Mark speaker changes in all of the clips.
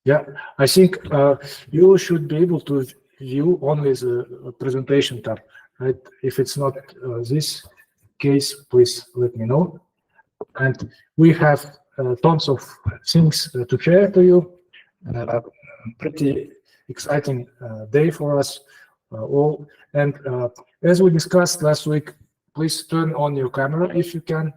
Speaker 1: Yeah, I think you should be able to view only the presentation tab, right? If it's not this case, please let me know. And we have tons of things to share to you. Pretty exciting day for us all. And as we discussed last week, please turn on your camera if you can.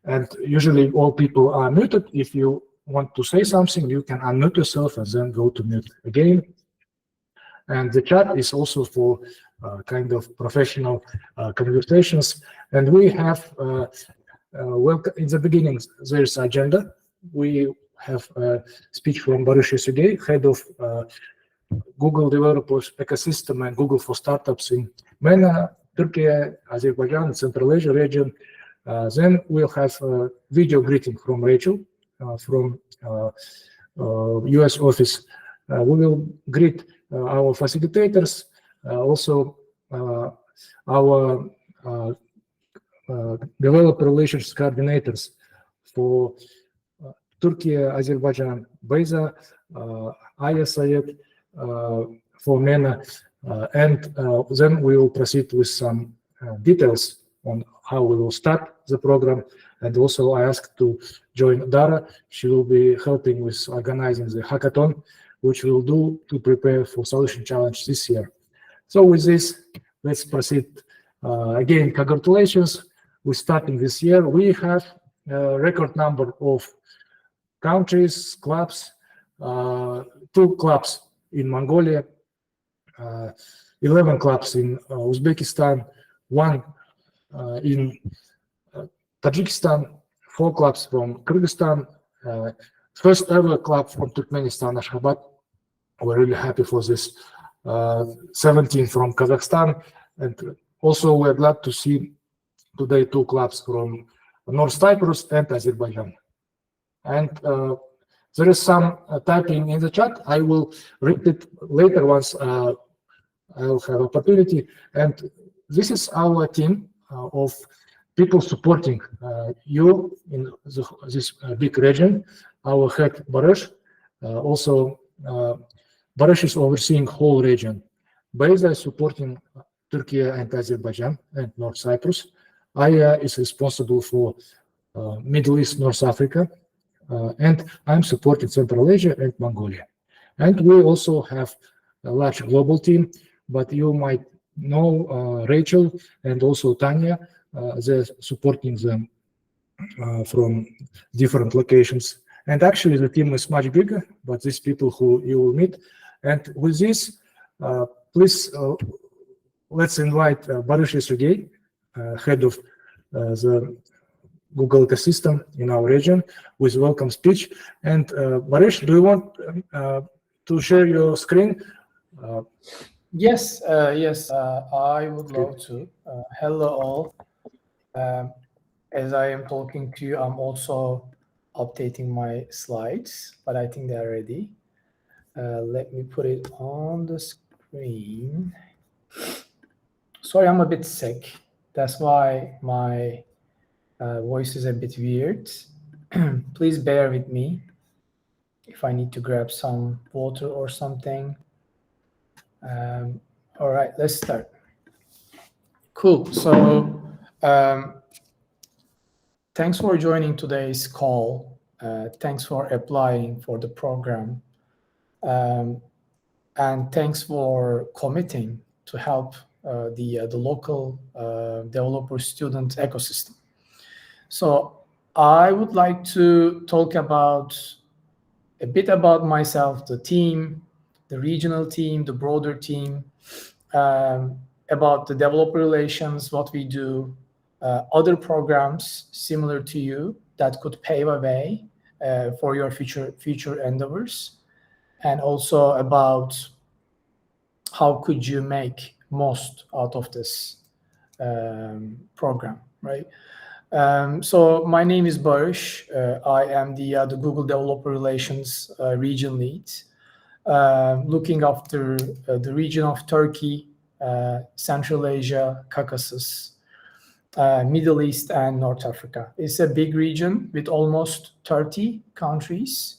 Speaker 1: And usually all people are muted. If you want to say something, you can unmute yourself and then go to mute again. And the chat is also for kind of professional conversations. And we have, well, in the beginning, there's agenda. We have a speech from Barış Yesugey, head of Google Developers Ecosystem and Google for Startups in MENA, Turkey, Azerbaijan, Central Asia region. Then we'll have a video greeting from Rachel from US office. We will greet our facilitators, also our developer relations coordinators for Turkey, Azerbaijan, Beyza, Aya Sayed for MENA, and then we will proceed with some details on how we will start the program. And also I asked to join Dara. She will be helping with organizing the hackathon, which we'll do to prepare for Solution Challenge this year. So with this, let's proceed. Again, congratulations. We're starting this year. We have a record number of countries, clubs, 2 clubs in Mongolia, 11 clubs in Uzbekistan, 1 in Tajikistan, 4 clubs from Kyrgyzstan, first ever club from Turkmenistan, Ashgabat. We're really happy for this. 17 from Kazakhstan, and also we're glad to see today 2 clubs from North Cyprus and Azerbaijan. And there is some typing in the chat. I will read it later once I'll have opportunity. And this is our team of people supporting you in this big region. Our head Barış, also Barış is overseeing whole region. Beyza is supporting Turkey and Azerbaijan and North Cyprus. Aya is responsible for Middle East, North Africa, and I'm supporting Central Asia and Mongolia. And we also have a large global team, but you might know Rachel and also Tanya. They're supporting them from different locations. And actually the team is much bigger, but these people who you will meet. And with this, please, let's invite Barış Yesugey, head of the Google ecosystem in our region, with welcome speech. And Barış, do you want to share your screen?
Speaker 2: Yes, I would love to. Hello all. As I am talking to you, I'm also updating my slides, but I think they're ready. Let me put it on the screen. Sorry, I'm a bit sick. That's why my voice is a bit weird. Please bear with me if I need to grab some water or something. All right, let's start. Cool. So thanks for joining today's call. Thanks for applying for the program. And thanks for committing to help the local developer student ecosystem. So I would like to talk about a bit about myself, the team, the regional team, the broader team, about the developer relations, what we do, other programs similar to you that could pave a way for your future endeavors, and also about how could you make most out of this program, right? So my name is Barış. I am the Google Developer Relations region lead, looking after the region of Turkey, Central Asia, Caucasus, Middle East, and North Africa. It's a big region with almost 30 countries.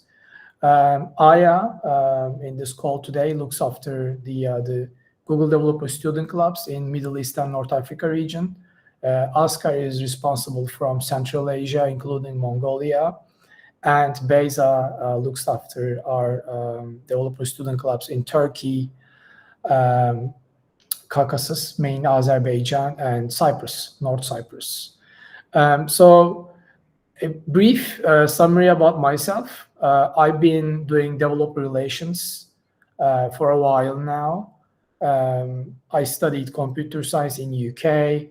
Speaker 2: Aya, in this call today, looks after the Google Developer Student Clubs in Middle East and North Africa region. Oscar is responsible from Central Asia, including Mongolia. And Beyza looks after our developer student clubs in Turkey, Caucasus, main Azerbaijan, and Cyprus, North Cyprus. So a brief summary about myself. I've been doing developer relations for a while now. I studied computer science in UK,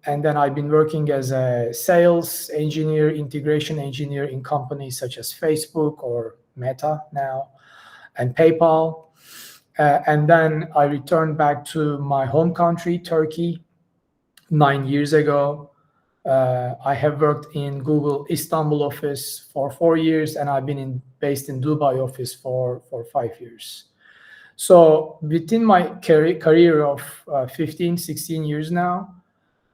Speaker 2: and then I've been working as a sales engineer, integration engineer in companies such as Facebook or Meta now, and PayPal. And then I returned back to my home country, Turkey, 9 years ago. I have worked in Google Istanbul office for 4 years, and I've been based in Dubai office for 5 years. So within my career of 15, 16 years now,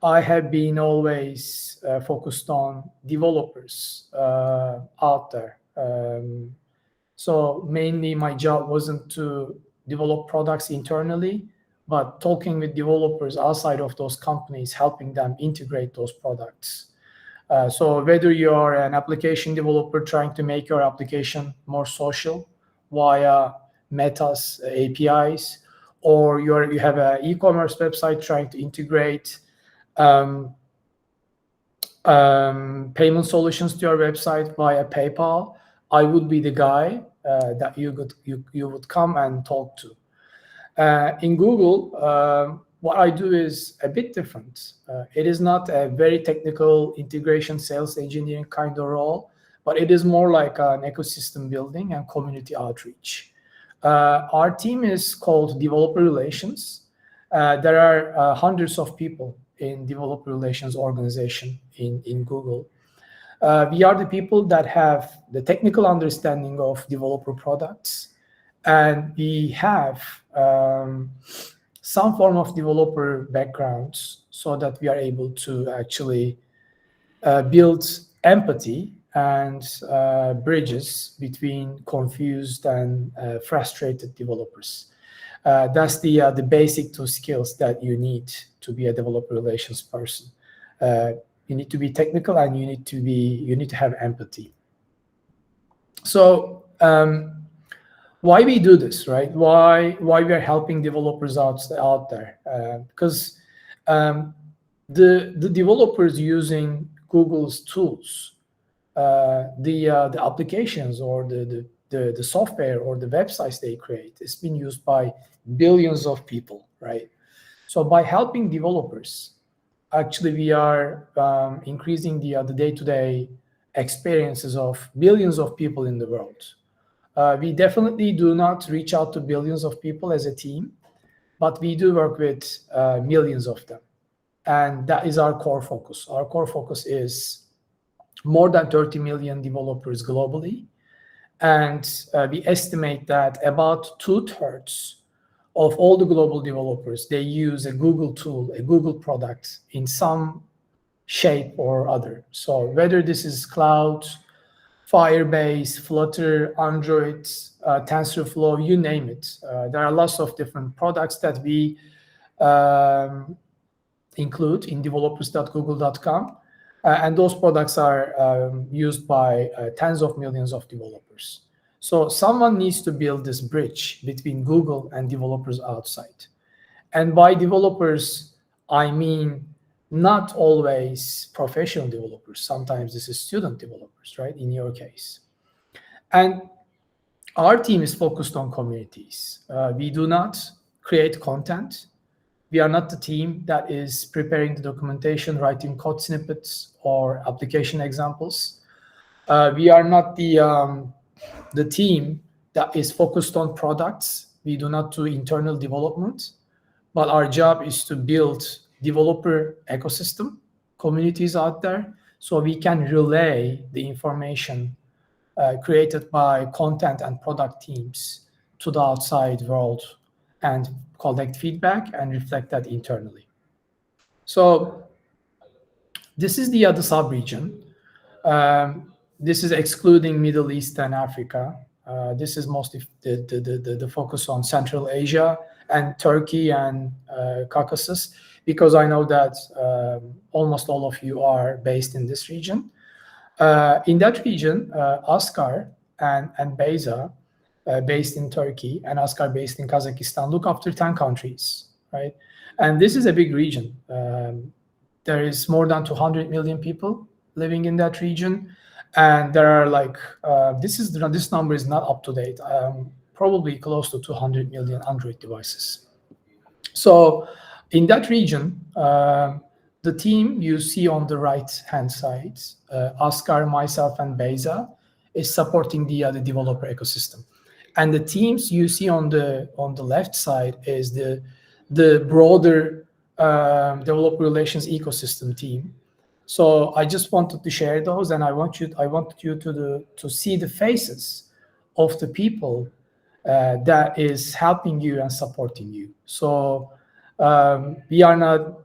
Speaker 2: I have been always focused on developers out there. So mainly my job wasn't to develop products internally, but talking with developers outside of those companies, helping them integrate those products. So whether you're an application developer trying to make your application more social via Meta's APIs, or you have an e-commerce website trying to integrate payment solutions to your website via PayPal, I would be the guy that you would come and talk to. In Google, what I do is a bit different. It is not a very technical integration sales engineering kind of role, but it is more like an ecosystem building and community outreach. Our team is called Developer Relations. There are hundreds of people in developer relations organization in Google. We are the people that have the technical understanding of developer products, and we have some form of developer backgrounds so that we are able to actually build empathy and bridges between confused and frustrated developers. That's the basic two skills that you need to be a developer relations person. You need to be technical, and you need to have empathy. So why we do this, right? Why we are helping developers out there? Because the developers using Google's tools, the applications or the software or the websites they create is being used by billions of people, right? So by helping developers, actually we are increasing the day-to-day experiences of billions of people in the world. We definitely do not reach out to billions of people as a team, but we do work with millions of them. And that is our core focus. Our core focus is more than 30 million developers globally. And we estimate that about 2/3 of all the global developers, they use a Google tool, a Google product in some shape or other. So whether this is Cloud, Firebase, Flutter, Android, TensorFlow, you name it. There are lots of different products that we include in developers.google.com. And those products are used by tens of millions of developers. So someone needs to build this bridge between Google and developers outside. And by developers, I mean not always professional developers. Sometimes this is student developers, right, in your case. And our team is focused on communities. We do not create content. We are not the team that is preparing the documentation, writing code snippets or application examples. We are not the team that is focused on products. We do not do internal development, but our job is to build developer ecosystem, communities out there, so we can relay the information created by content and product teams to the outside world and collect feedback and reflect that internally. So this is the other sub-region. This is excluding Middle East and Africa. This is mostly the focus on Central Asia and Turkey and Caucasus, because I know that almost all of you are based in this region. In that region, Asgar and Beyza, based in Turkey, and Asgar based in Kazakhstan, look after 10 countries, right? And this is a big region. There is more than 200 million people living in that region, and there are like this number is not up to date. Probably close to 200 million Android devices. So in that region, the team you see on the right-hand side, Asgar, myself, and Beyza, is supporting the developer ecosystem. And the teams you see on the left side is the broader developer relations ecosystem team. So I just wanted to share those, and I wanted you to see the faces of the people that is helping you and supporting you. So we are not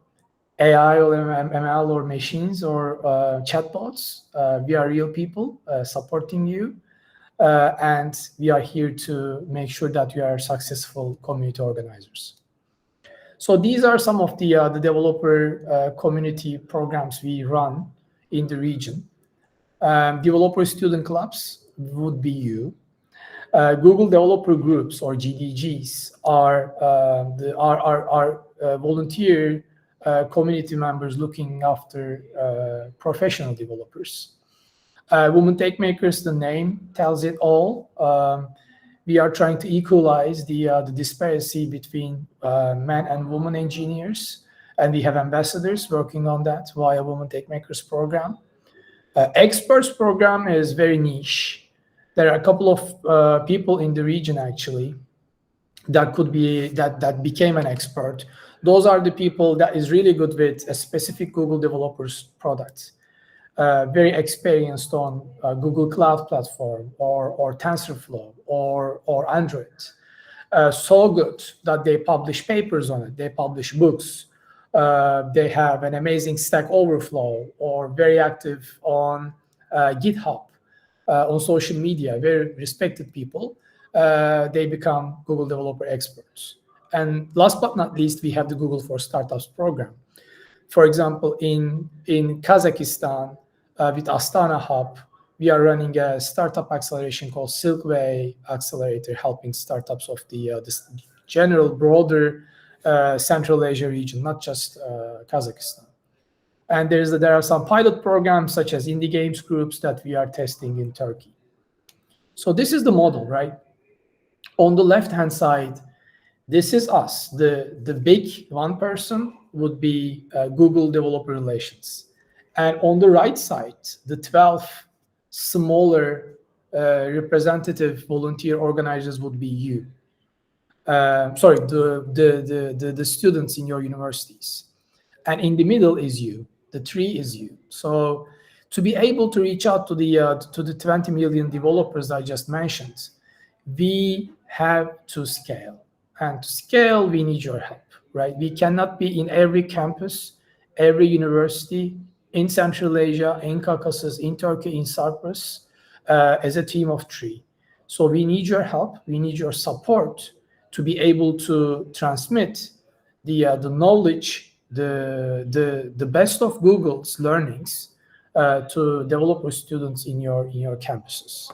Speaker 2: AI or ML or machines or chatbots. We are real people supporting you, and we are here to make sure that we are successful community organizers. So these are some of the developer community programs we run in the region. Developer student clubs would be you. Google Developer Groups, or GDGs, are volunteer community members looking after professional developers. Women Tech Makers, the name tells it all. We are trying to equalize the disparity between men and women engineers, and we have ambassadors working on that via Women Tech Makers program. Experts program is very niche. There are a couple of people in the region actually that could be that became an expert. Those are the people that is really good with a specific Google developers product. Very experienced on Google Cloud Platform or TensorFlow or Android. So good that they publish papers on it, they publish books, they have an amazing Stack Overflow, or very active on GitHub, on social media, very respected people. They become Google developer experts. And last but not least, we have the Google for Startups program. For example, in Kazakhstan, with Astana Hub, we are running a startup acceleration called Silkway Accelerator, helping startups of the this general broader Central Asia region, not just Kazakhstan. And there are some pilot programs such as indie games groups that we are testing in Turkey. So this is the model, right? On the left-hand side, this is us. The big one person would be Google Developer Relations. And on the right side, the 12 smaller representative volunteer organizers would be you. Sorry, the students in your universities. And in the middle is you. The tree is you. So to be able to reach out to the 20 million developers I just mentioned, we have to scale. And to scale, we need your help, right? We cannot be in every campus, every university, in Central Asia, in Caucasus, in Turkey, in Cyprus, as a team of 3. So we need your help. We need your support to be able to transmit the knowledge, the best of Google's learnings to developer students in your campuses.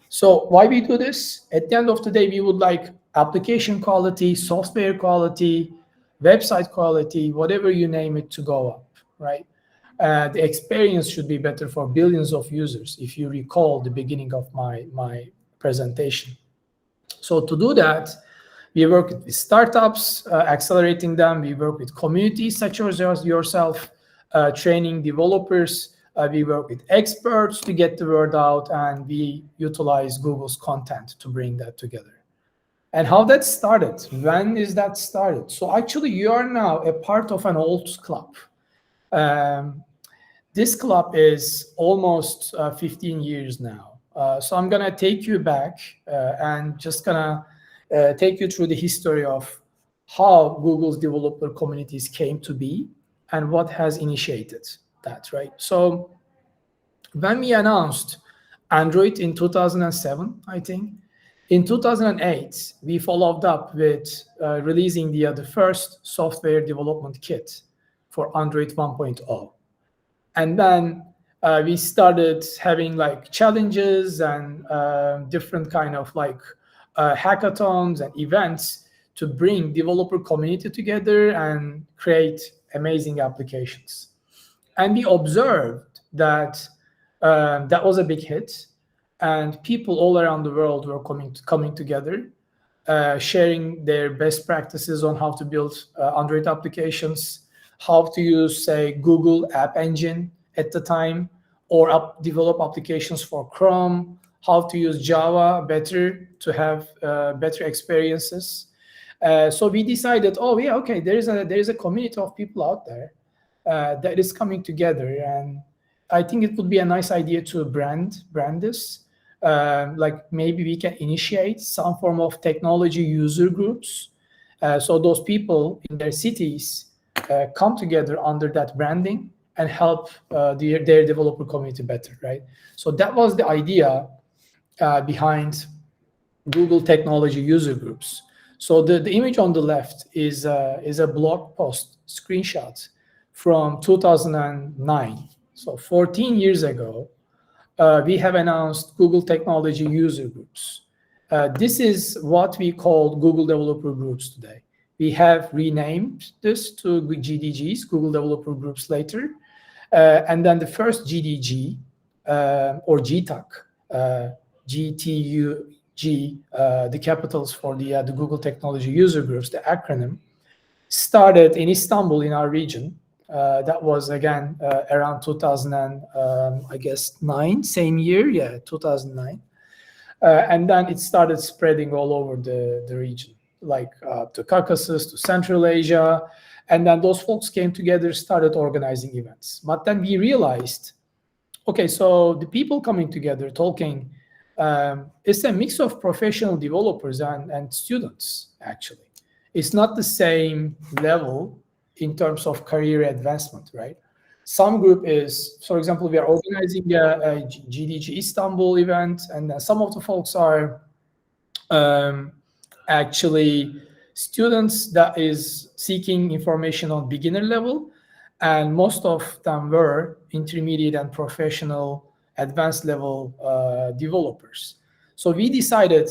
Speaker 2: So why we do this? At the end of the day, we would like application quality, software quality, website quality, whatever you name it, to go up, right? The experience should be better for billions of users, if you recall the beginning of my presentation. So to do that, we work with startups, accelerating them. We work with communities such as yourself, training developers. We work with experts to get the word out, and we utilize Google's content to bring that together. And how that started? When is that started? So actually, you are now a part of an old club. This club is almost 15 years now. So I'm going to take you back and just going to take you through the history of how Google's developer communities came to be and what has initiated that, right? So when we announced Android in 2007, I think. In 2008, we followed up with releasing the first software development kit for Android 1.0. And then we started having like challenges and different kind of like hackathons and events to bring developer community together and create amazing applications. And we observed that that was a big hit, and people all around the world were coming together, sharing their best practices on how to build Android applications, how to use, say, Google App Engine at the time, or develop applications for Chrome, how to use Java better to have better experiences. So we decided, oh yeah, okay, there is a community of people out there that is coming together, and I think it would be a nice idea to brand this. Like maybe we can initiate some form of technology user groups, so those people in their cities come together under that branding and help their developer community better, right? So that was the idea behind Google Technology User Groups. So the image on the left is a blog post screenshot from 2009. So 14 years ago, we have announced Google Technology User Groups. This is what we call Google Developer Groups today. We have renamed this to GDGs, Google Developer Groups later. And then the first GDG, or GTUG, GTUG, the capitals for the Google Technology User Groups, the acronym, started in Istanbul in our region. That was, again, around 2009, same year, yeah, 2009. And then it started spreading all over the region, like to Caucasus, to Central Asia. And then those folks came together, started organizing events. But then we realized, okay, so the people coming together, talking, it's a mix of professional developers and students, actually. It's not the same level in terms of career advancement, right? Some group is, for example, we are organizing a GDG Istanbul event, and some of the folks are actually students that is seeking information on beginner level, and most of them were intermediate and professional advanced level developers. So we decided,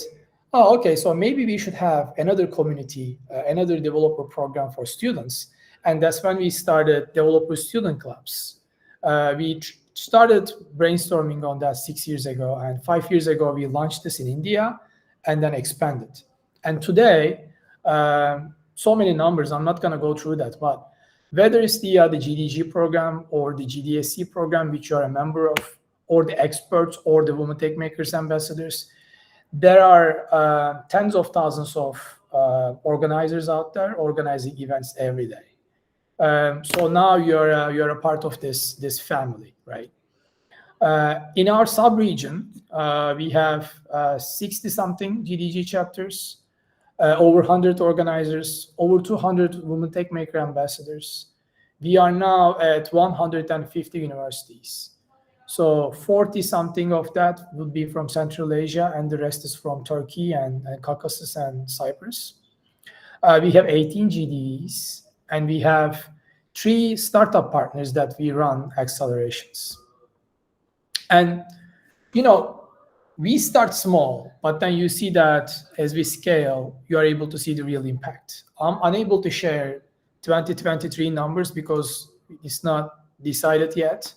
Speaker 2: oh, okay, so maybe we should have another community, another developer program for students. And that's when we started developer student clubs. We started brainstorming on that 6 years ago, and 5 years ago, we launched this in India and then expanded. And today, so many numbers, I'm not gonna go through that, but whether it's the GDG program or the GDSC program, which you're a member of, or the experts or the Women Tech Makers ambassadors, there are tens of thousands of organizers out there organizing events every day. So now you're a part of this family, right? In our sub-region, we have 60-something GDG chapters, over 100 organizers, over 200 Women Tech Maker ambassadors. We are now at 150 universities. So 40-something of that would be from Central Asia, and the rest is from Turkey and Caucasus and Cyprus. We have 18 GDEs, and we have 3 startup partners that we run accelerations. And, you know, we start small, but then you see that as we scale, you are able to see the real impact. I'm unable to share 2023 numbers because it's not decided yet.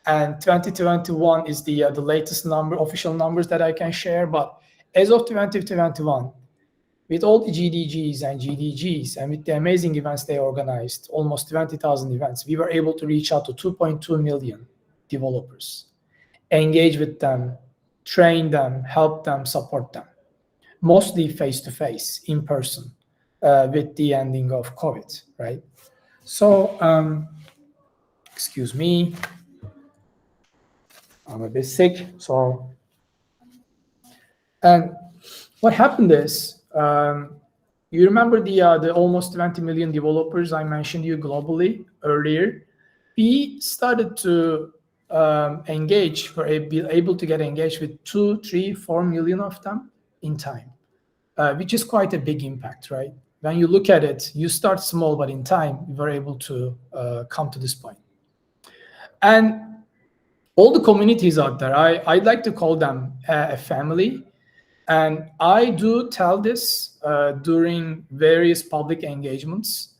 Speaker 2: And 2021 is the latest official numbers that I can share. But as of 2021, with all the GDGs and GDGs and with the amazing events they organized, almost 20,000 events, we were able to reach out to 2.2 million developers, engage with them, train them, help them, support them, mostly face-to-face, in person, with the ending of COVID, right? So, excuse me, I'm a bit sick, so. And what happened is, you remember the almost 20 million developers I mentioned you globally earlier? We started to engage, we're able to get engaged with 2, 3, 4 million of them in time, which is quite a big impact, right? When you look at it, you start small, but in time, you were able to come to this point. And all the communities out there, I'd like to call them a family. And I do tell this during various public engagements.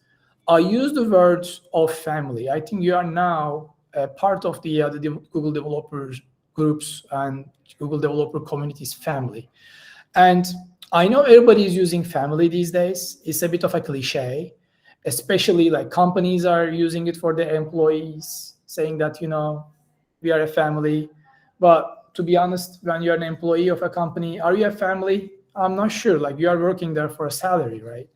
Speaker 2: I use the word of family. I think you are now a part of the Google developers groups and Google developer communities family. And I know everybody is using family these days. It's a bit of a cliche, especially like companies are using it for their employees, saying that, you know, we are a family. But to be honest, when you're an employee of a company, are you a family? I'm not sure. Like, you are working there for a salary, right?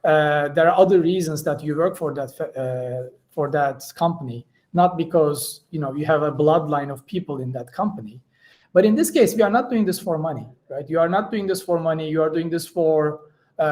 Speaker 2: There are other reasons that you work for that company, not because, you know, you have a bloodline of people in that company. But in this case, we are not doing this for money, right? You are not doing this for money. You are doing this for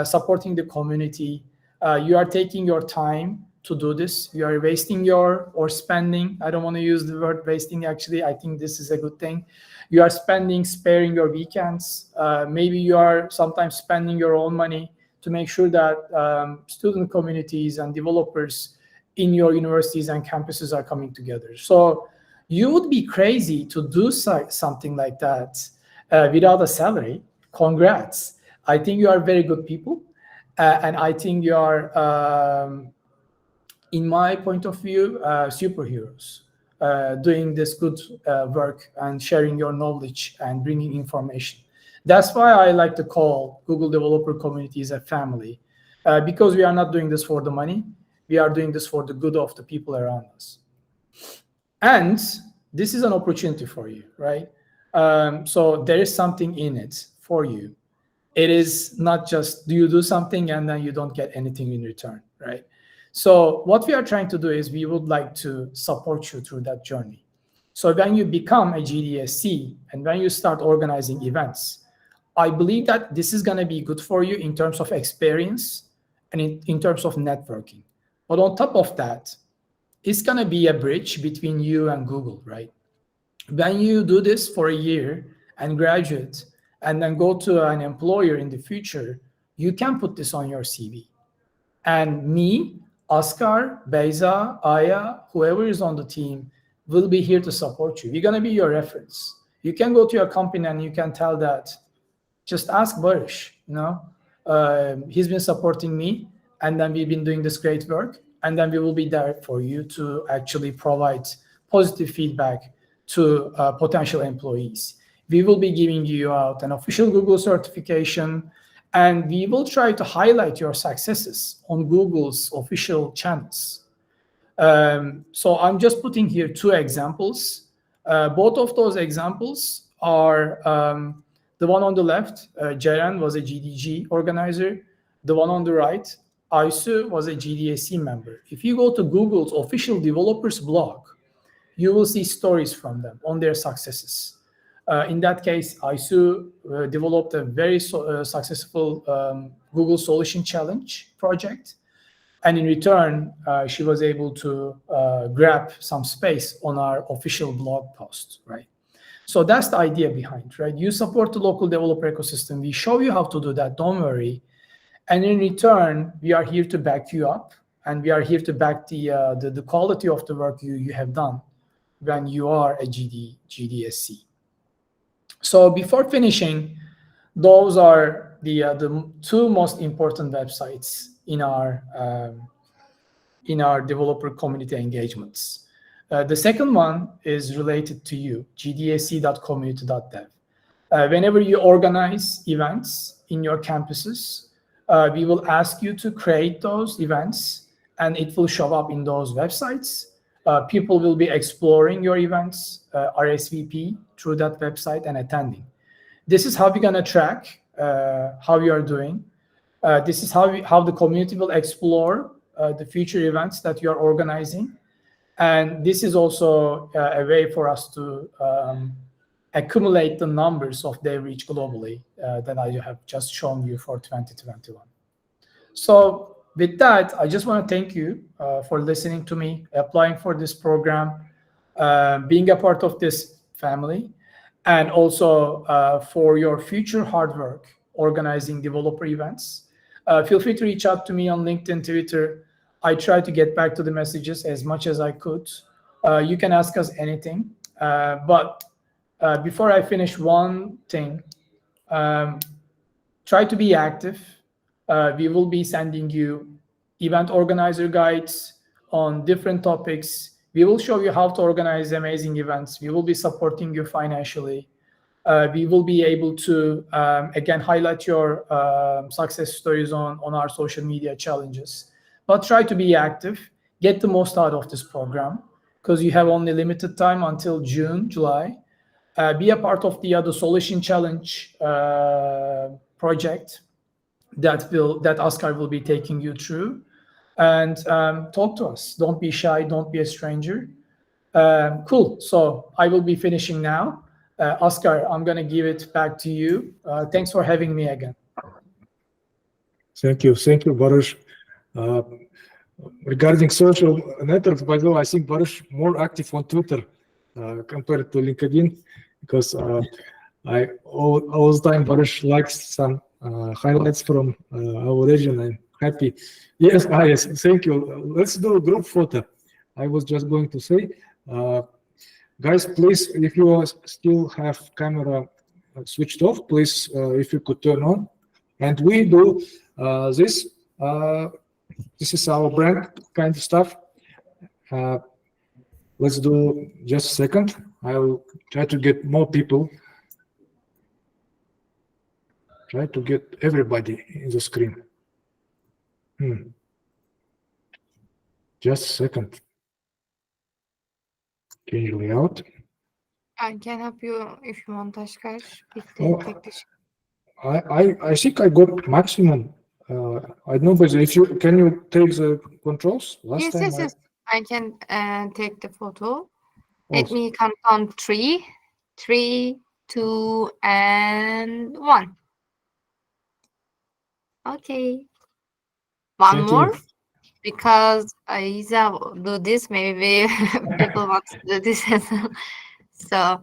Speaker 2: supporting the community. You are taking your time to do this. You are wasting or spending. I don't want to use the word wasting, actually. I think this is a good thing. You are sparing your weekends. Maybe you are sometimes spending your own money to make sure that student communities and developers in your universities and campuses are coming together. So you would be crazy to do something like that without a salary. Congrats. I think you are very good people. And I think you are, in my point of view, superheroes, doing this good work and sharing your knowledge and bringing information. That's why I like to call Google developer communities a family, because we are not doing this for the money. We are doing this for the good of the people around us. And this is an opportunity for you, right? So there is something in it for you. It is not just do you do something and then you don't get anything in return, right? So what we are trying to do is we would like to support you through that journey. So when you become a GDSC and when you start organizing events, I believe that this is going to be good for you in terms of experience and in terms of networking. But on top of that, it's going to be a bridge between you and Google, right? When you do this for a year and graduate and then go to an employer in the future, you can put this on your CV. And me, Oscar, Beyza, Aya, whoever is on the team will be here to support you. We're going to be your reference. You can go to your company and you can tell that, just ask Barish, you know, he's been supporting me and then we've been doing this great work. And then we will be there for you to actually provide positive feedback to potential employees. We will be giving you out an official Google certification, and we will try to highlight your successes on Google's official channels. So I'm just putting here 2 examples. Both of those examples are the one on the left, Ceren was a GDG organizer. The one on the right, Aysu was a GDSC member. If you go to Google's official developers blog, you will see stories from them on their successes. In that case, Aysu developed a very successful Google Solution Challenge project. And in return, she was able to grab some space on our official blog post, right? So that's the idea behind, right? You support the local developer ecosystem. We show you how to do that, don't worry. And in return, we are here to back you up, and we are here to back the quality of the work you have done when you are a GDSC. So before finishing, those are the 2 most important websites in our developer community engagements. The second one is related to you, gdsc.community.dev. Whenever you organize events in your campuses, we will ask you to create those events, and it will show up in those websites. People will be exploring your events, RSVP through that website and attending. This is how we're going to track how you are doing. This is how the community will explore the future events that you are organizing. And this is also a way for us to accumulate the numbers of their reach globally that I have just shown you for 2021. So with that, I just want to thank you for listening to me, applying for this program. being a part of this family, and also for your future hard work organizing developer events. Feel free to reach out to me on LinkedIn, Twitter. I try to get back to the messages as much as I could. You can ask us anything. But before I finish, one thing, try to be active. We will be sending you event organizer guides on different topics. We will show you how to organize amazing events. We will be supporting you financially. We will be able to, again, highlight your success stories on our social media challenges. But try to be active. Get the most out of this program, because you have only limited time until June, July. Be a part of the other Solution Challenge project that Oscar will be taking you through. And talk to us. Don't be shy. Don't be a stranger. Cool. So I will be finishing now. Oscar, I'm going to give it back to you. Thanks for having me again.
Speaker 1: Thank you, Barış. Regarding social networks, by the way, I think Barış more active on Twitter compared to LinkedIn, because all the time Barış likes some highlights from our region. I'm happy. Yes, thank you. Let's do a group photo. I was just going to say, guys, please, if you still have camera switched off, please, if you could turn on. And we do this. This is our brand kind of stuff. Let's do just a second. I'll try to get more people. Try to get everybody in the screen. Just a second. Change layout.
Speaker 3: I can help you if you want, Ashkar.
Speaker 1: I think I got maximum. I don't know, but if you can you take the controls?
Speaker 3: Yes. I can take the photo. Let me count on 3, 2, and 1. Okay. One more, because Isa do this. Maybe people want to do this as well. So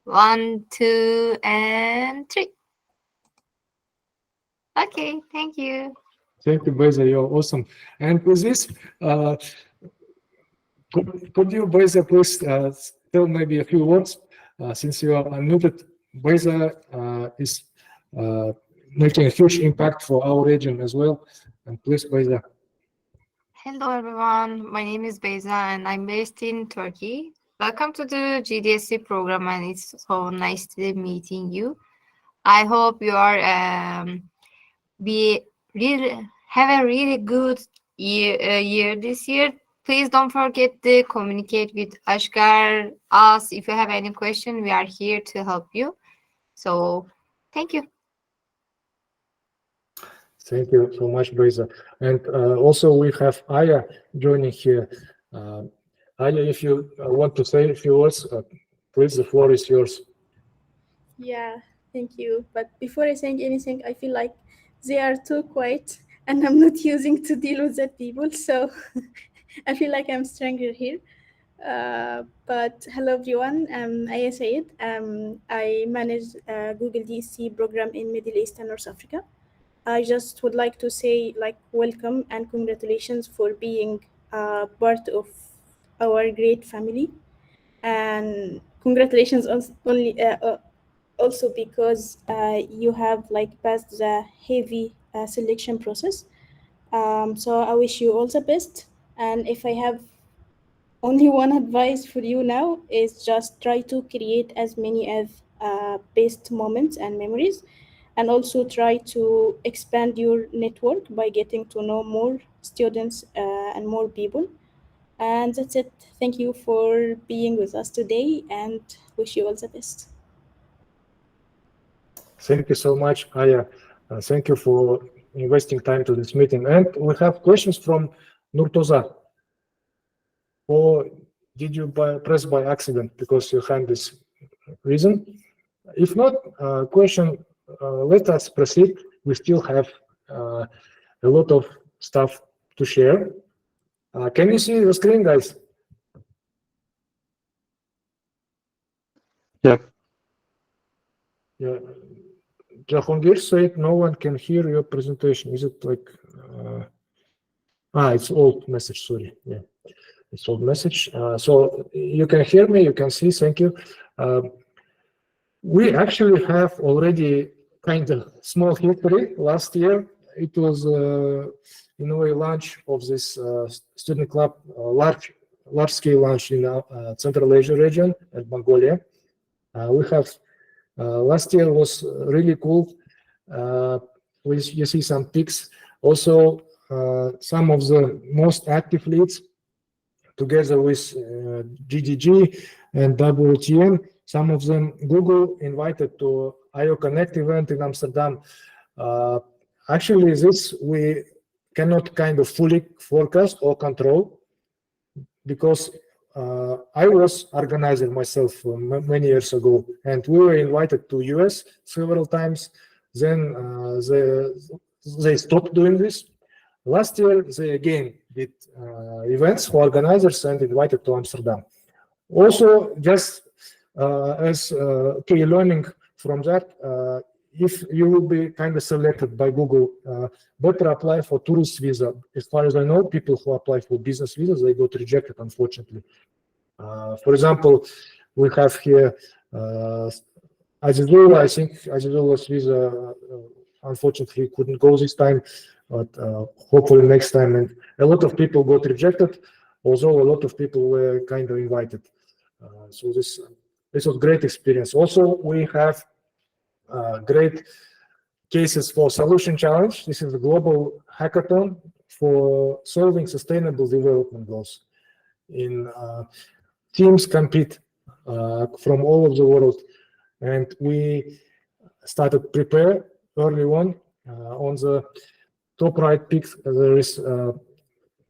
Speaker 3: 1, 2, and 3. Okay, thank you.
Speaker 1: Thank you, Beza. You're awesome. And with this, could you, Beza, please tell maybe a few words, since you are unmuted. Beza is making a huge impact for our region as well. And please, Beza.
Speaker 3: Hello, everyone. My name is Beza, and I'm based in Turkey. Welcome to the GDSC program, and it's so nice to meeting you. I hope you are have a really good year this year. Please don't forget to communicate with Ashkar, us. If you have any question, we are here to help you. So thank you.
Speaker 1: Thank you so much, Beza. And also we have Aya joining here. Aya, if you want to say a few words, please, the floor is yours.
Speaker 4: Yeah, thank you. But before I say anything, I feel like they are too quiet and I'm not using to deal with that people. So I feel like I'm stronger here. But hello, everyone. I'm Aya Sayed. I manage Google DSC program in Middle East and North Africa. I just would like to say welcome and congratulations for being part of our great family. And congratulations also because you have passed the heavy selection process. So I wish you all the best. And if I have only one advice for you now is just try to create as many as best moments and memories, and also try to expand your network by getting to know more students and more people. And that's it. Thank you for being with us today and wish you all the best.
Speaker 1: Thank you so much, Aya. Thank you for investing time to this meeting. And we have questions from Nurtoza. Or did you press by accident because you had this reason? If not, question, let us proceed. We still have a lot of stuff to share. Can you see the screen, guys? Yeah. Yeah. Jahongir said no one can hear your presentation. Is it like? It's old message. Sorry. Yeah, it's old message. So you can hear me. You can see. Thank you. We actually have already kind of small history. Last year, it was in a way launch of this student club, large scale launch in Central Asia region and Mongolia. We have last year was really cool. You see some pics. Also, some of the most active leads together with GDG and WTN. Some of them Google invited to IO Connect event in Amsterdam. Actually, this we cannot kind of fully forecast or control because I was organizer myself many years ago, and we were invited to US several times. Then they stopped doing this. Last year, they again did events for organizers and invited to Amsterdam. Also, just as key learning from that, if you will be kind of selected by Google, better apply for tourist visa. As far as I know, people who apply for business visas, they got rejected, unfortunately. For example, we have here Azizullah. I think Azizullah's visa, unfortunately, couldn't go this time, but hopefully next time. And a lot of people got rejected, although a lot of people were kind of invited. So this was great experience. Also, we have great cases for Solution Challenge. This is a global hackathon for solving sustainable development goals. In teams compete from all over the world, and we started prepare early on. On the top right pic, there is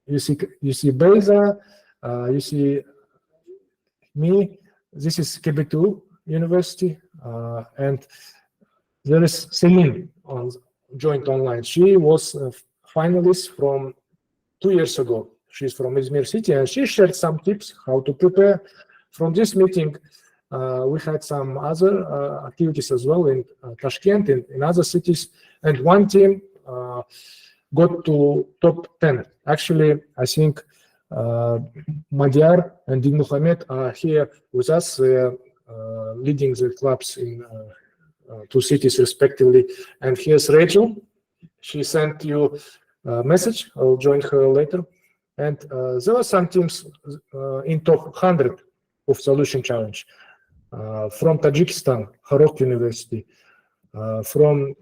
Speaker 1: you see Beza, you see me. This is KB2 University, and there is Celine on joined online. She was a finalist from 2 years ago. She's from Izmir city, and she shared some tips how to prepare. From this meeting, we had some other activities as well in Tashkent, in other cities, and one team got to top 10. Actually, I think Madiar and Din Mohamed are here with us, leading the clubs in 2 cities respectively. And here's Rachel. She sent you a message. I'll join her later. And there are some teams in top 100 of Solution Challenge. From Tajikistan, Harok University. From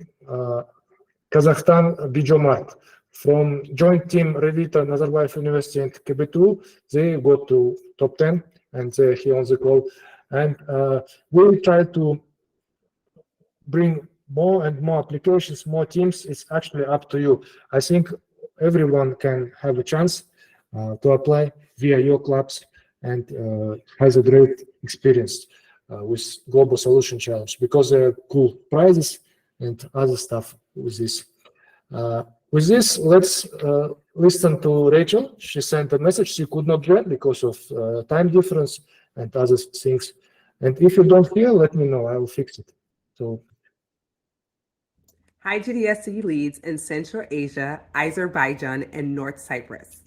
Speaker 1: Kazakhstan, Bijomart. From joint team Revita, Nazarbayev University, and KB2, they got to top 10, and they're here on the call. And we'll try to bring more and more applications, more teams. It's actually up to you. I think everyone can have a chance to apply via your clubs and has a great experience with Global Solution Challenge, because there are cool prizes and other stuff with this. With this, let's listen to Rachel. She sent a message. She could not join because of time difference and other things. And if you don't hear, let me know. I will fix it. So.
Speaker 5: Hi, GDSC leads in Central Asia, Azerbaijan, and North Cyprus.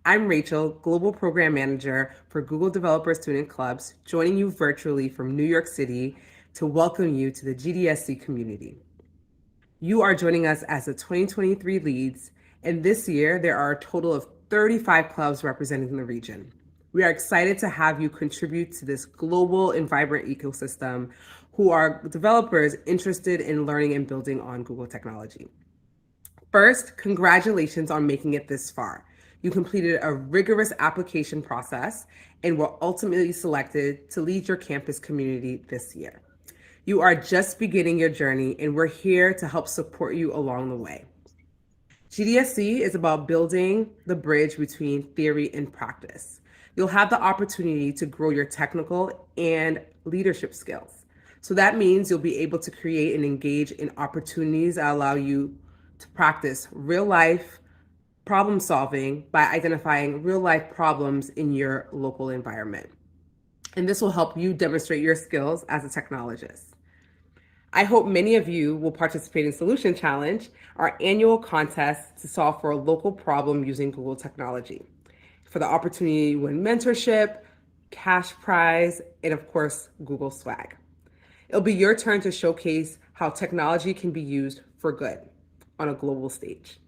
Speaker 5: I'm Rachel, Global Program Manager for Google Developer Student Clubs, joining you virtually from New York City to welcome you to the GDSC community. You are joining us as the 2023 leads, and this year there are a total of 35 clubs representing the region. We are excited to have you contribute to this global and vibrant ecosystem who are developers interested in learning and building on Google technology. First, congratulations on making it this far. You completed a rigorous application process and were ultimately selected to lead your campus community this year. You are just beginning your journey, and we're here to help support you along the way. GDSC is about building the bridge between theory and practice. You'll have the opportunity to grow your technical and leadership skills. So that means you'll be able to create and engage in opportunities that allow you to practice real-life problem solving by identifying real-life problems in your local environment. and this will help you demonstrate your skills as a technologist. I hope many of you will participate in Solution Challenge, our annual contest to solve for a local problem using Google technology. For the opportunity to win mentorship, cash prize, and of course, Google swag. It'll be your turn to showcase how technology can be used for good on a global stage.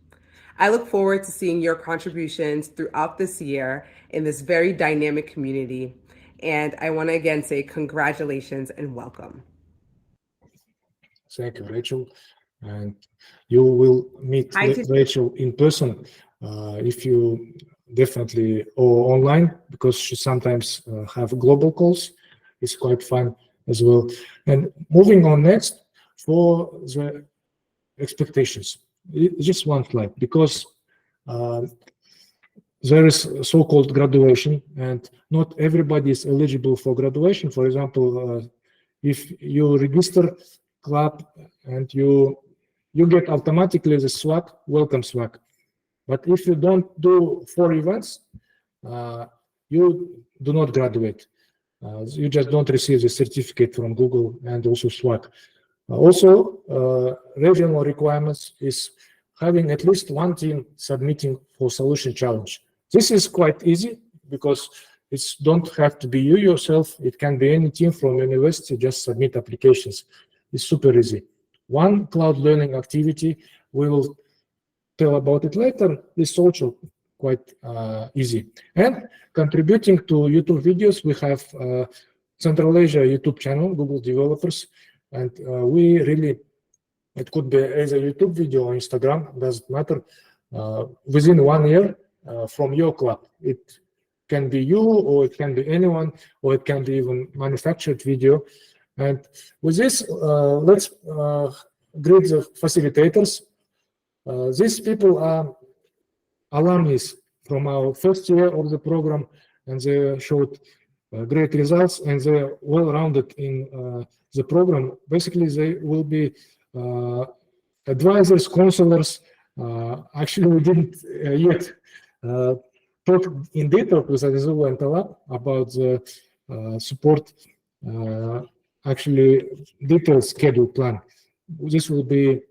Speaker 5: I look forward to seeing your contributions throughout this year in this very dynamic community. And I want to again say congratulations and welcome.
Speaker 1: Thank you, Rachel. And you will meet
Speaker 5: Hi,
Speaker 1: Rachel in person if you definitely, or online, because she sometimes have global calls. It's quite fun as well. And moving on next for the expectations. Just one slide, because there is so-called graduation, and not everybody is eligible for graduation. For example, if you register club and you get automatically the swag, welcome swag. But if you don't do 4 events, you do not graduate. You just don't receive the certificate from Google and also swag. Also, regional requirements is having at least one team submitting for Solution Challenge. This is quite easy because it don't have to be you yourself. It can be any team from university, just submit applications. It's super easy. One cloud learning activity, we will tell about it later, is also quite easy. And contributing to YouTube videos, we have Central Asia YouTube channel, Google Developers, and we really, it could be as a YouTube video or Instagram, doesn't matter, within 1 year from your club. It can be you, or it can be anyone, or it can be even manufactured video. And with this, let's greet the facilitators. These people are alumni from our first year of the program, and they showed great results, and they're well-rounded in the program. Basically, they will be advisors, counselors. Actually, we didn't yet talk in detail with Azizullah and Talab about the support, actually detailed schedule plan. This will be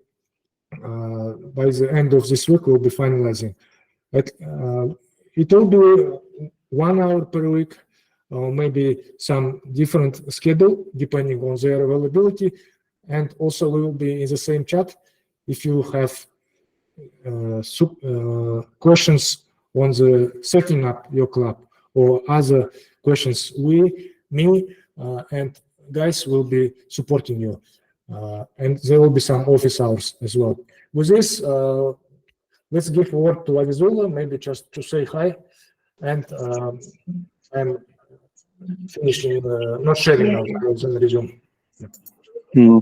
Speaker 1: by the end of this week, we'll be finalizing. But it will be 1 hour per week, or maybe some different schedule depending on their availability. And also we will be in the same chat. If you have questions on the setting up your club or other questions, me and guys will be supporting you. And there will be some office hours as well. With this, let's give word to Azizullah, maybe just to say hi, and finishing, not sharing now, and resume.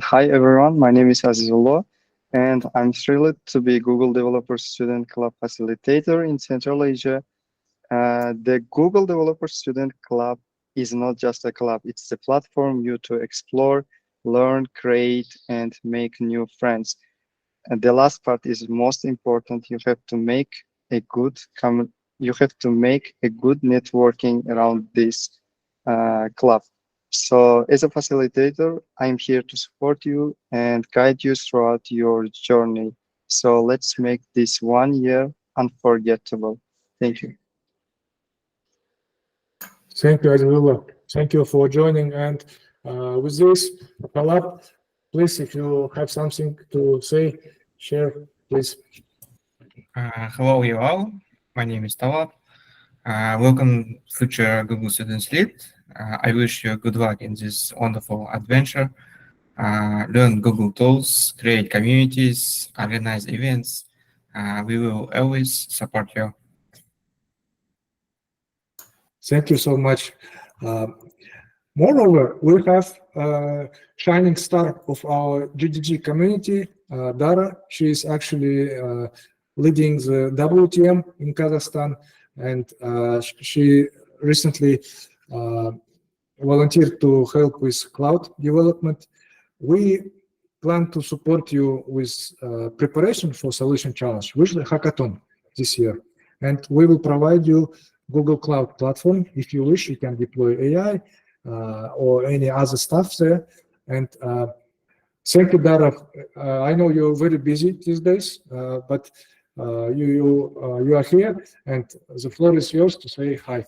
Speaker 6: Hi everyone, my name is Azizullah, and I'm thrilled to be Google Developer Student Club Facilitator in Central Asia. The Google Developer Student Club is not just a club, it's a platform you to explore, learn, create, and make new friends. And the last part is most important. You have to make a good networking around this club. So as a facilitator, I'm here to support you and guide you throughout your journey. So let's make this 1 year unforgettable. Thank you.
Speaker 1: Thank you, Azizullah. Thank you for joining. And with this, Talab, please, if you have something to say, share, please.
Speaker 7: Hello, you all. My name is Talab. Welcome, future Google Students Lead. I wish you good luck in this wonderful adventure. Learn Google tools, create communities, organize events. We will always support you.
Speaker 1: Thank you so much. Moreover, we have a shining star of our GDG community, Dara. She is actually leading the WTM in Kazakhstan, and she recently volunteered to help with cloud development. We plan to support you with preparation for Solution Challenge, which is the hackathon this year. And we will provide you Google Cloud Platform. If you wish, you can deploy AI, or any other stuff there. And thank you, Dara. I know you're very busy these days, but you are here, and the floor is yours to say hi.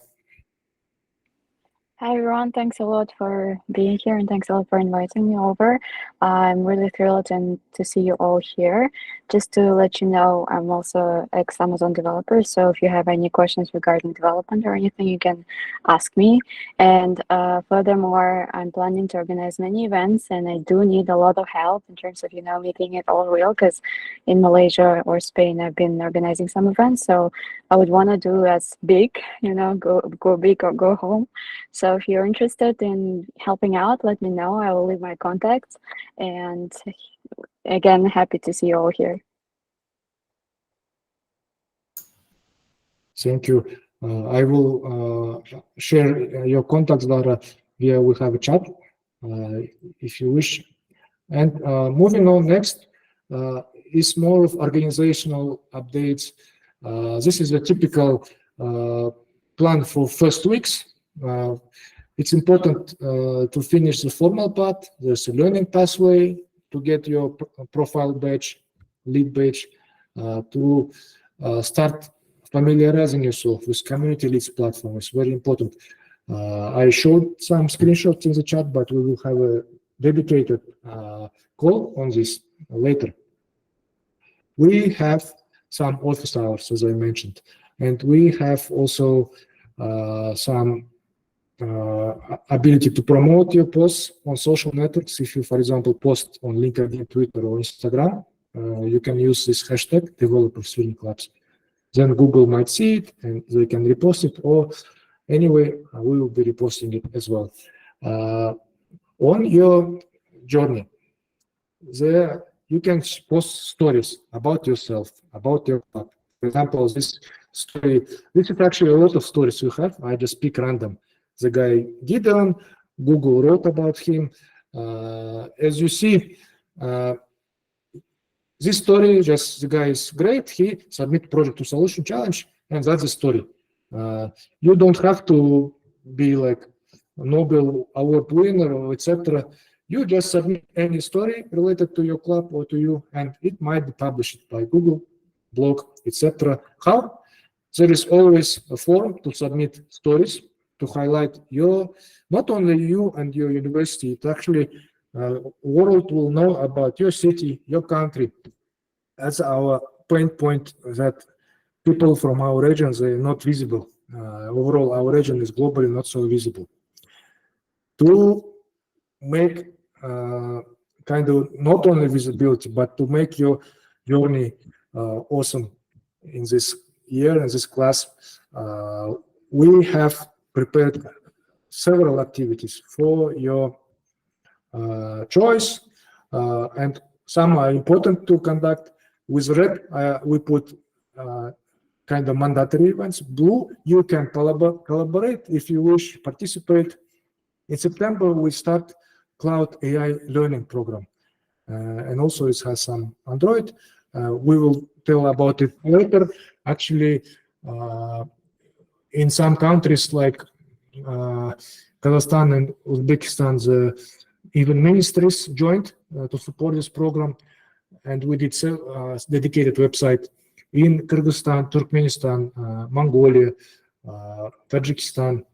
Speaker 8: Hi everyone, thanks a lot for being here and thanks a lot for inviting me over. I'm really thrilled and to see you all here. Just to let you know, I'm also ex-Amazon developer, so if you have any questions regarding development or anything, you can ask me. And furthermore, I'm planning to organize many events and I do need a lot of help in terms of, making it all real, because in Malaysia or Spain, I've been organizing some events, so I would want to do as big, go big or go home. So if you're interested in helping out, let me know. I will leave my contacts. And again, happy to see you all here.
Speaker 1: Thank you. I will share your contacts, Dara, via we have a chat, if you wish. And moving on next is more of organizational updates. This is a typical plan for first weeks. It's important to finish the formal part. There's a learning pathway to get your profile badge, lead badge, to start familiarizing yourself with community leads platform. It's very important. I showed some screenshots in the chat, but we will have a dedicated call on this later. We have some office hours, as I mentioned, and we have also some ability to promote your posts on social networks. If you, for example, post on LinkedIn, Twitter, or Instagram, you can use this hashtag developer student clubs. Then Google might see it and they can repost it, or anyway, we will be reposting it as well. On your journey, there you can post stories about yourself, about your club. For example, this story, this is actually a lot of stories you have. I just pick random. The guy Gideon, Google wrote about him. As you see, this story, just the guy is great. He submit project to solution challenge, and that's the story. You don't have to be like a Nobel Award winner or etc. You just submit any story related to your club or to you, and it might be published by Google, blog, etc. How? There is always a forum to submit stories to highlight your, not only you and your university, it actually world will know about your city, your country. That's our pain point, that people from our regions are not visible. Overall, our region is globally not so visible. To make kind of not only visibility, but to make your journey awesome in this year, in this class, we have prepared several activities for your choice, and some are important to conduct. With red, we put kind of mandatory events. Blue, you can collaborate if you wish, participate. In September, we start Cloud AI Learning Program, and also it has some Android. We will tell about it later. Actually, in some countries like Kazakhstan and Uzbekistan, even ministries joined to support this program, and we did a dedicated website in Kyrgyzstan, Turkmenistan, Mongolia, Tajikistan,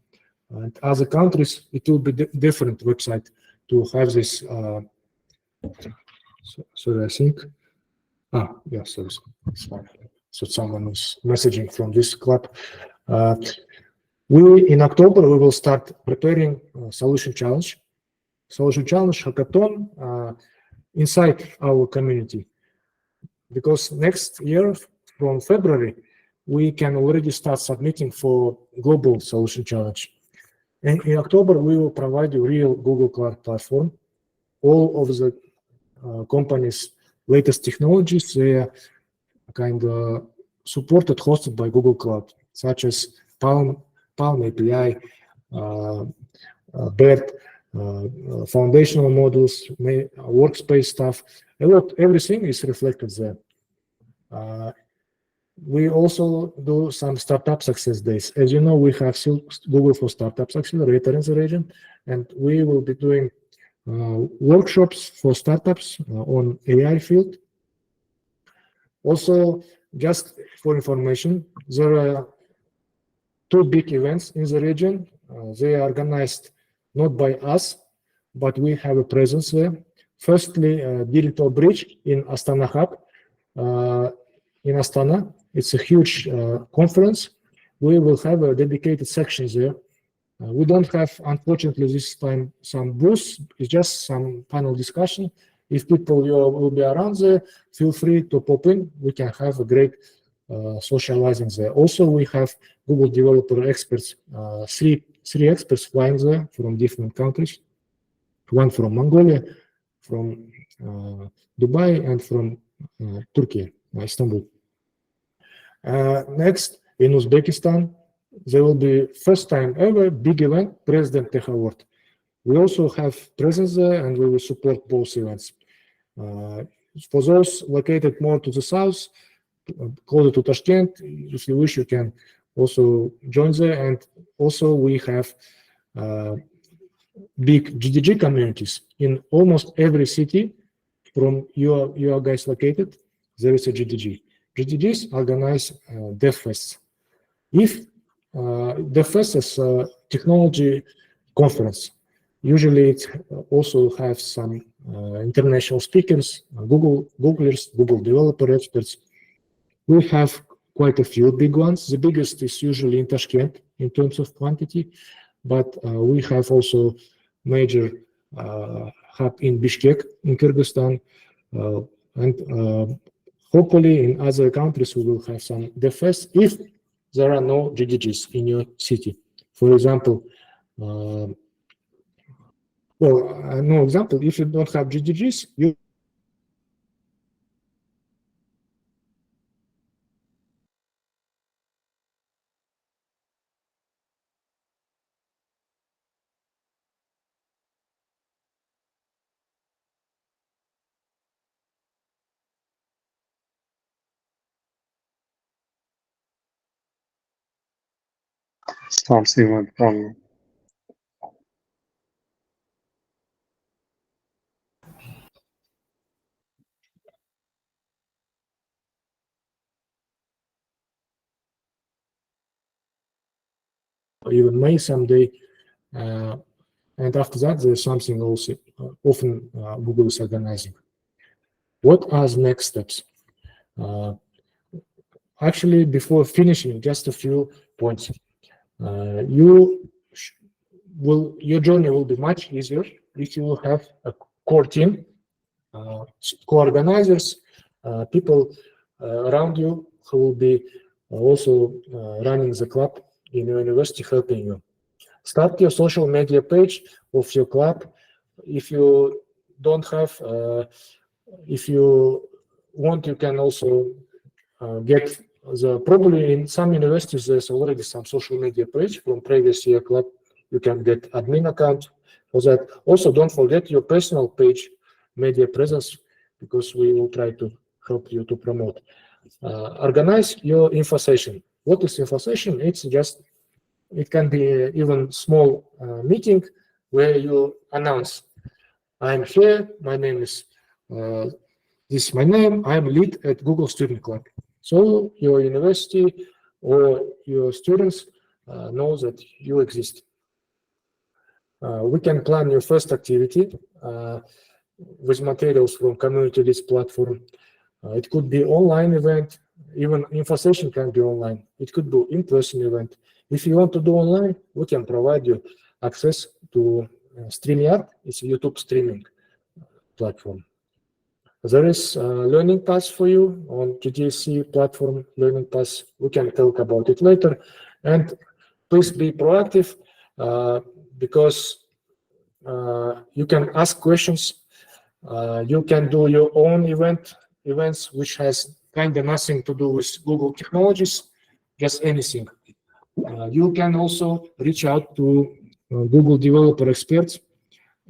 Speaker 1: and other countries. It will be different website to have this. Sorry, I think. Yeah, sorry. So someone was messaging from this club. In October, we will start preparing Solution Challenge. Solution Challenge hackathon inside our community. Because next year, from February, we can already start submitting for Global Solution Challenge. And in October, we will provide you real Google Cloud platform. All of the company's latest technologies, they are kind of supported, hosted by Google Cloud, such as Palm API, BERT, foundational modules, workspace stuff. Everything is reflected there. We also do some startup success days. As you know, we have Google for Startups Accelerator in the region. and we will be doing workshops for startups on AI field. Also, just for information, there are two big events in the region. They are organized not by us, but we have a presence there. Firstly, Digital Bridge in Astana Hub. In Astana, it's a huge conference. We will have a dedicated section there. We don't have, unfortunately, this time some booths. It's just some panel discussion. If people will be around there, feel free to pop in. We can have a great socializing there. Also, we have Google developer experts, three experts flying there from different countries. One from Mongolia, from Dubai, and from Turkey, Istanbul. Next, in Uzbekistan, there will be first time ever big event, President Tech Award. We also have presence there, and we will support both events. For those located more to the south, closer to Tashkent, if you wish, you can also join there. And also we have big GDG communities in almost every city from your guys located. There is a GDG. GDGs organize Dev Fests. If Dev Fest is a technology conference, usually it also have some international speakers, Googlers, Google developer experts. We have quite a few big ones. The biggest is usually in Tashkent in terms of quantity, but we have also major hub in Bishkek in Kyrgyzstan, and hopefully in other countries we will have some Dev Fest if there are no GDGs in your city. For example, no example, if you don't have GDGs, you
Speaker 6: Something went wrong.
Speaker 1: even May someday. And after that, there's something also often Google is organizing. What are the next steps? Actually, before finishing, just a few points. Your journey will be much easier if you will have a core team, co-organizers, people around you who will be also running the club in your university, helping you. Start your social media page of your club. If you don't have, if you want, you can also get probably in some universities there's already some social media page from previous year club. You can get admin account for that. Also, don't forget your personal page, media presence, because we will try to help you to promote. Organize your info session. What is info session? It's just, it can be even small meeting where you announce, I'm here, my name is, this is my name, I'm lead at Google Student Club. So your university or your students know that you exist. We can plan your first activity with materials from Community List platform. It could be online event, even info session can be online. It could be in-person event. If you want to do online, we can provide you access to StreamYard. It's a YouTube streaming platform. There is a learning pass for you on GDC platform, learning pass. We can talk about it later. And please be proactive because you can ask questions. You can do your own events, which has kind of nothing to do with Google technologies, just anything. You can also reach out to Google developer experts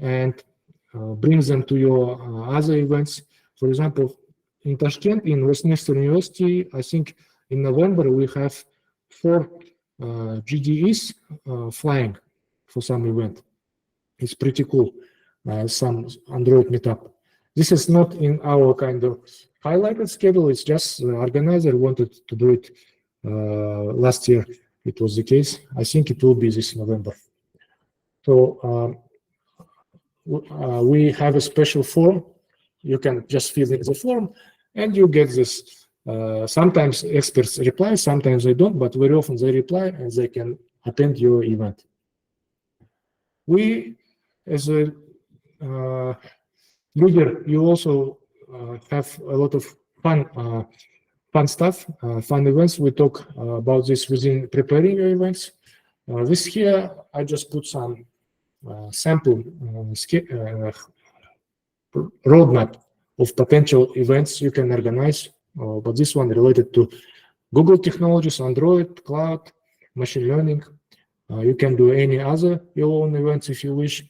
Speaker 1: and bring them to your other events. For example, in Tashkent, in Westminster University, I think in November we have 4 GDEs flying for some event. It's pretty cool. Some Android meetup. This is not in our kind of highlighted schedule. It's just the organizer wanted to do it last year. It was the case. I think it will be this November. So we have a special form. You can just fill in the form and you get this. Sometimes experts reply, sometimes they don't, but very often they reply and they can attend your event. We, as a leader, you also have a lot of fun stuff, fun events. We talk about this within preparing your events. This here, I just put some sample roadmap of potential events you can organize, but this one related to Google technologies, Android, cloud, machine learning. You can do any other your own events if you wish.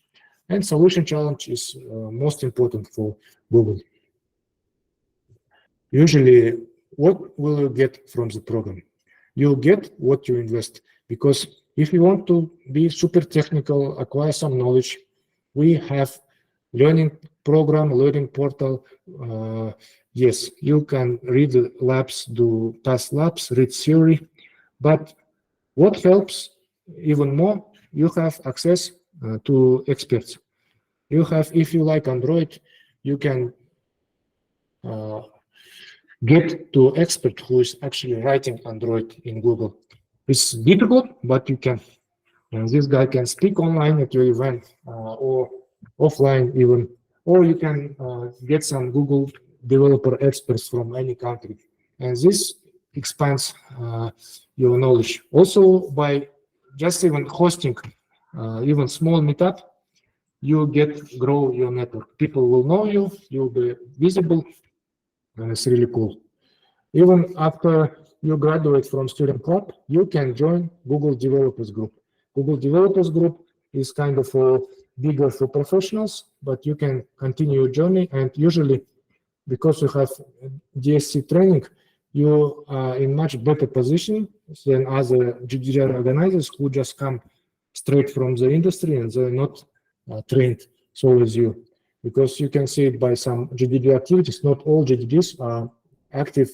Speaker 1: And solution challenge is most important for Google. Usually, what will you get from the program? You'll get what you invest, because if you want to be super technical, acquire some knowledge, we have learning program, learning portal. Yes, you can read the labs, do past labs, read theory, but what helps even more, you have access to experts. You have, if you like Android, you can get to expert who is actually writing Android in Google. It's difficult, but you can. And this guy can speak online at your event or offline even, or you can get some Google developer experts from any country. And this expands your knowledge. Also, by just even hosting even small meetup, you grow your network. People will know you, you'll be visible, and it's really cool. Even after you graduate from student club, you can join Google Developers Group. Google Developers Group is kind of bigger for professionals, but you can continue your journey. And usually, because you have DSC training, you are in much better position than other GDDR organizers who just come straight from the industry and they're not trained so as you. Because you can see it by some GDD activities, not all GDDs are active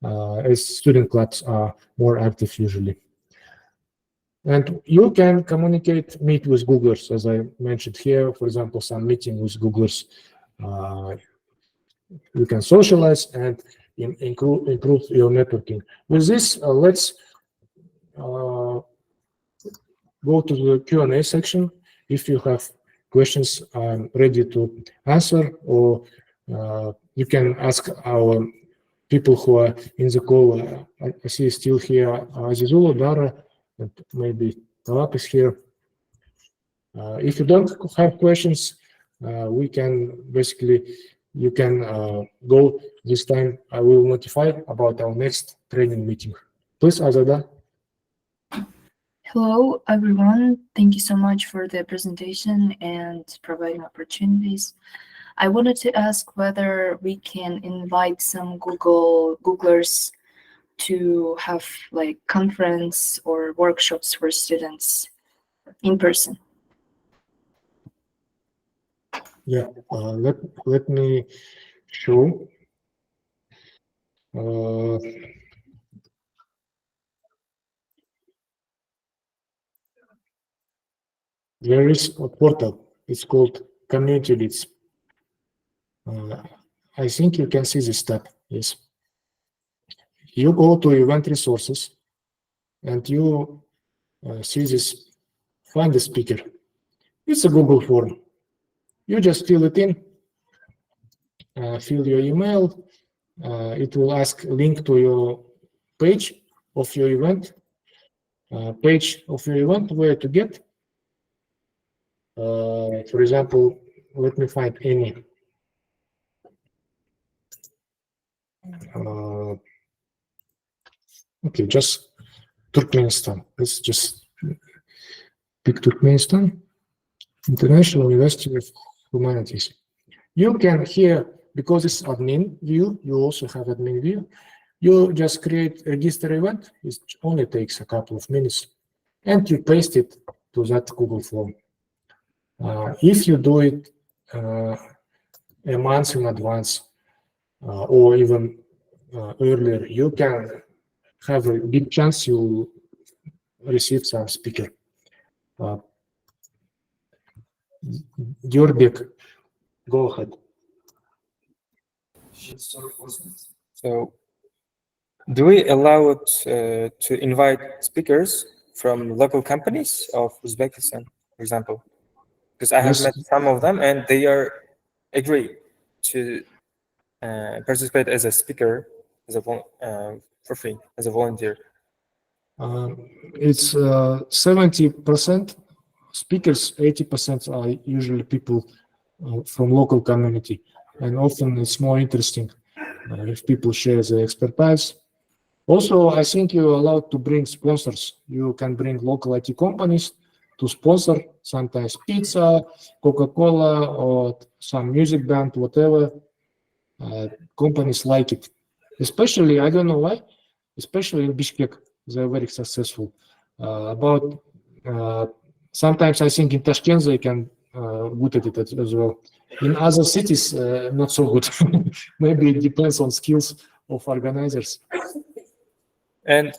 Speaker 1: as student clubs are more active usually. And you can communicate, meet with Googlers, as I mentioned here, for example, some meeting with Googlers. You can socialize and improve your networking. With this, let's go to the Q&A section. If you have questions, I'm ready to answer, or you can ask our people who are in the call. I see still here Azizullah, Dara, and maybe Talap is here. If you don't have questions, we can basically, you can go this time. I will notify about our next training meeting. Please, Azada.
Speaker 9: Hello, everyone. Thank you so much for the presentation and providing opportunities. I wanted to ask whether we can invite some Googlers to have like conference or workshops for students in person.
Speaker 1: Yeah, let me show. There is a portal. It's called Community Leads. I think you can see this tab. Yes. You go to event resources and you see this, find the speaker. It's a Google form. You just fill it in, fill your email. It will ask a link to your page of your event, where to get. For example, let me find any. Okay, just Turkmenistan. Let's just pick Turkmenistan, International University of Humanities. You can here, because it's admin view, you also have admin view. You just create a register event. It only takes a couple of minutes, and you paste it to that Google form. If you do it a month in advance or even earlier, you can have a big chance you receive some speaker. Gerbek, go ahead.
Speaker 10: So, do we allow it to invite speakers from local companies of Uzbekistan, for example? Because I have
Speaker 1: Yes.
Speaker 10: met some of them and they are agree to participate as a speaker as a for free as a volunteer.
Speaker 1: It's 70% speakers, 80% are usually people from local community, and often it's more interesting if people share their expertise. Also, I think you're allowed to bring sponsors. You can bring local IT companies to sponsor, sometimes pizza, Coca-Cola, or some music band, whatever. Companies like it. Especially, I don't know why, especially in Bishkek, they're very successful. Sometimes I think in Tashkent they can good at it as well. In other cities, not so good. Maybe it depends on skills of organizers.
Speaker 10: And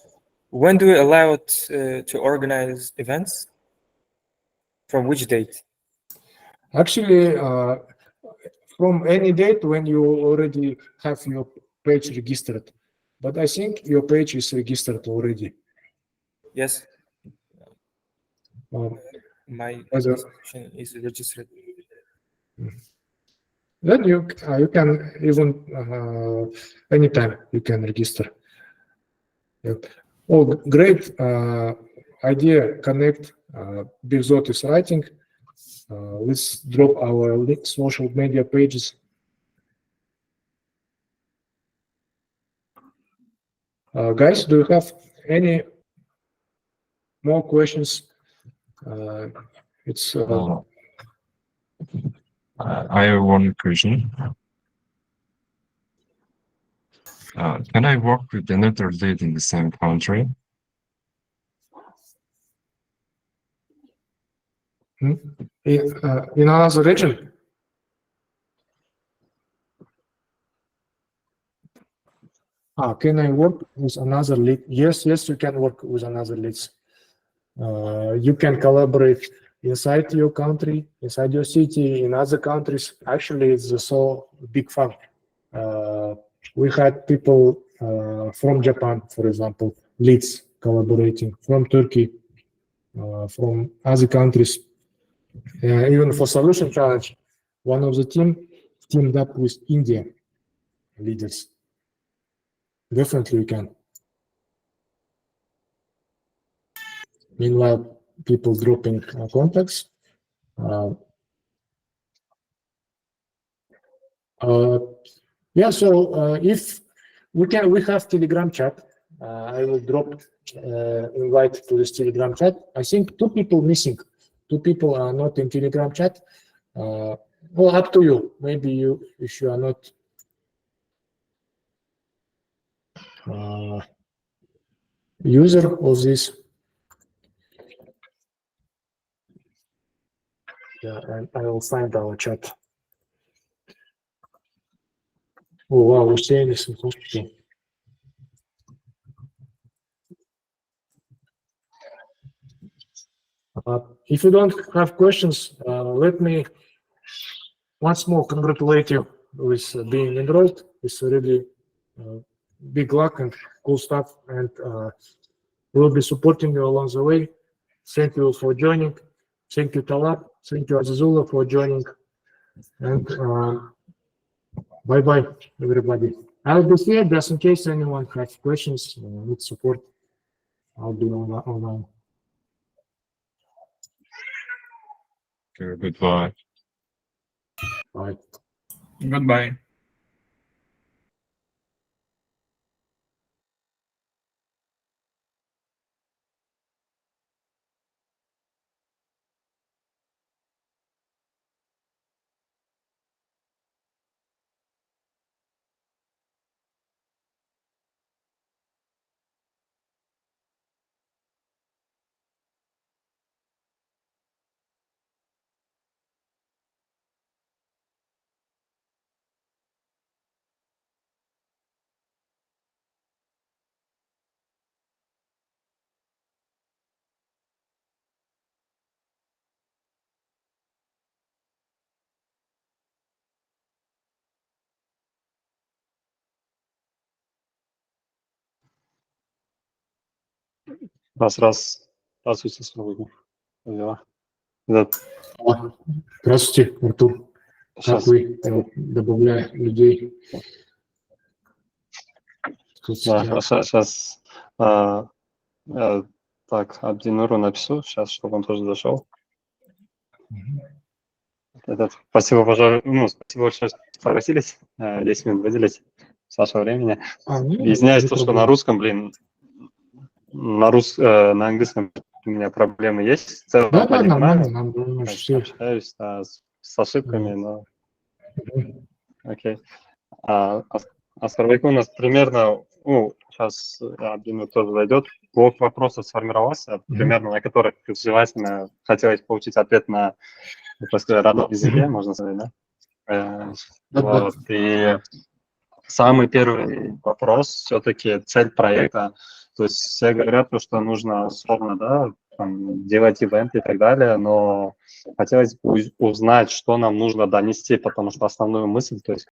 Speaker 10: when do we allow it to organize events? From which date?
Speaker 1: Actually, from any date when you already have your page registered. But I think your page is registered already.
Speaker 10: Yes. My institution is registered.
Speaker 1: Then you can even anytime you can register. Yep. Oh, great idea. Connect. Birzot is writing. Let's drop our social media pages. Guys, do you have any more questions?
Speaker 11: I have one question. Can I work with another lead in the same country?
Speaker 1: In another region? Can I work with another lead? Yes, you can work with another leads. You can collaborate inside your country, inside your city, in other countries. Actually, it's so big fun. We had people from Japan, for example, leads collaborating, from Turkey, from other countries. Even for Solution Challenge, one of the teamed up with India leaders. Definitely we can. Meanwhile, people dropping contacts. Yeah, so if we have Telegram chat. I will drop invite to this Telegram chat. I think 2 people missing. 2 people are not in Telegram chat. Well, up to you. Maybe you, if you are not user of this. Yeah, and I will find our chat. Oh wow, Hussein is in hospital. If you don't have questions, let me once more congratulate you with being enrolled. It's a really big luck and cool stuff, and we'll be supporting you along the way. Thank you for joining. Thank you, Talab. Thank you, Azizullah, for joining. And bye-bye, everybody. I'll be here just in case anyone has questions, needs support. I'll be online.
Speaker 11: Okay, goodbye.
Speaker 1: Bye.
Speaker 7: Goodbye.
Speaker 12: Здравствуйте, Сергей. Да,
Speaker 1: Здравствуйте, Артур. Как
Speaker 12: сейчас,
Speaker 1: вы, добавляя людей в
Speaker 12: да,
Speaker 1: соцсетях?
Speaker 12: сейчас так, Абдинуру напишу, сейчас, чтобы он тоже зашел. Спасибо, спасибо большое, что согласились 10 минут выделить с вашего времени. Извиняюсь, то, что на русском, на английском у меня проблемы есть. В целом
Speaker 1: Да,
Speaker 12: понимаю,
Speaker 1: нормально, нам все.
Speaker 12: общаюсь с ошибками, но окей. Аскарбек у нас примерно, сейчас Абдинур тоже зайдет, блок вопросов сформировался, примерно на которых желательно хотелось получить ответ на, так сказать, родном языке, можно сказать, да? Вот, и самый первый вопрос, все-таки цель проекта. То есть все говорят, что нужно условно, да, там, делать ивенты и так далее, но хотелось бы узнать, что нам нужно донести, потому что основную мысль, то есть